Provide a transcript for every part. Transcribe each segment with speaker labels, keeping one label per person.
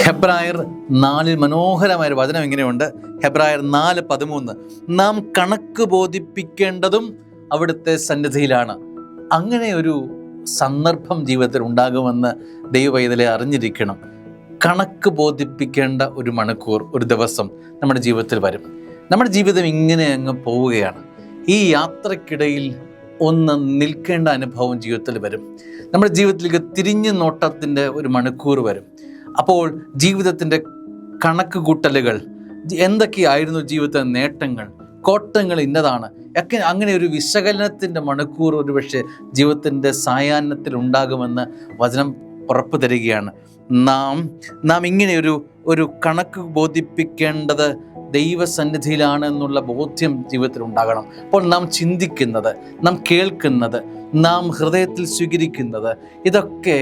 Speaker 1: ഹെബ്രായർ 4 മനോഹരമായൊരു വചനം ഇങ്ങനെയുണ്ട്. ഹെബ്രായർ 4:13, നാം കണക്ക് ബോധിപ്പിക്കേണ്ടതും അവിടുത്തെ സന്നിധിയിലാണ്. അങ്ങനെ ഒരു സന്ദർഭം ജീവിതത്തിൽ ഉണ്ടാകുമെന്ന് ദൈവവൈതലെ അറിഞ്ഞിരിക്കണം. കണക്ക് ബോധിപ്പിക്കേണ്ട ഒരു മണിക്കൂർ, ഒരു ദിവസം നമ്മുടെ ജീവിതത്തിൽ വരും. നമ്മുടെ ജീവിതം ഇങ്ങനെ അങ്ങ് പോവുകയാണ്. ഈ യാത്രക്കിടയിൽ ഒന്ന് നിൽക്കേണ്ട അനുഭവം ജീവിതത്തിൽ വരും. നമ്മുടെ ജീവിതത്തിലേക്ക് തിരിഞ്ഞു നോട്ടത്തിൻ്റെ ഒരു മണിക്കൂർ വരും. അപ്പോൾ ജീവിതത്തിൻ്റെ കണക്ക് കൂട്ടലുകൾ, എന്തൊക്കെയായിരുന്നു ജീവിതത്തിലെ നേട്ടങ്ങൾ, കോട്ടങ്ങൾ ഇന്നതാണ് ഒക്കെ, അങ്ങനെ ഒരു വിശകലനത്തിൻ്റെ മണിക്കൂർ ഒരുപക്ഷെ ജീവിതത്തിൻ്റെ സായാഹ്നത്തിൽ ഉണ്ടാകുമെന്ന് വചനം ഉറപ്പ് തരികയാണ്. നാം ഇങ്ങനെ ഒരു കണക്ക് ബോധിപ്പിക്കേണ്ടത് ദൈവസന്നിധിയിലാണ് എന്നുള്ള ബോധ്യം ജീവിതത്തിൽ ഉണ്ടാകണം. അപ്പോൾ നാം ചിന്തിക്കുന്നത്, നാം കേൾക്കുന്നത്, നാം ഹൃദയത്തിൽ സ്വീകരിക്കുന്നത്, ഇതൊക്കെ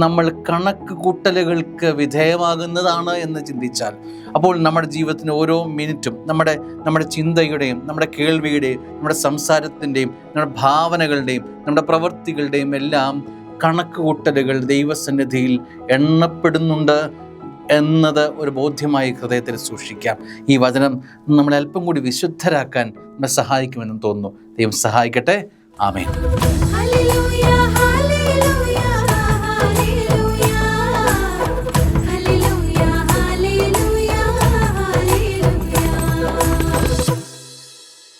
Speaker 1: നമ്മൾ കണക്ക് കൂട്ടലുകൾക്ക് വിധേയമാകുന്നതാണ് എന്ന് ചിന്തിച്ചാൽ, അപ്പോൾ നമ്മുടെ ജീവിതത്തിന് ഓരോ മിനിറ്റും നമ്മുടെ ചിന്തയുടെയും നമ്മുടെ കേൾവിയുടെയും നമ്മുടെ സംസാരത്തിൻ്റെയും നമ്മുടെ ഭാവനകളുടെയും നമ്മുടെ പ്രവൃത്തികളുടെയും എല്ലാം കണക്ക് കൂട്ടലുകൾ ദൈവസന്നിധിയിൽ എണ്ണപ്പെടുന്നുണ്ട് എന്നത് ഒരു ബോധ്യമായി ഹൃദയത്തിൽ സൂക്ഷിക്കാം. ഈ വചനം നമ്മളെ അല്പം കൂടി വിശുദ്ധരാക്കാൻ നമ്മളെ സഹായിക്കുമെന്ന് തോന്നുന്നു. ദൈവം സഹായിക്കട്ടെ. ആമേൻ.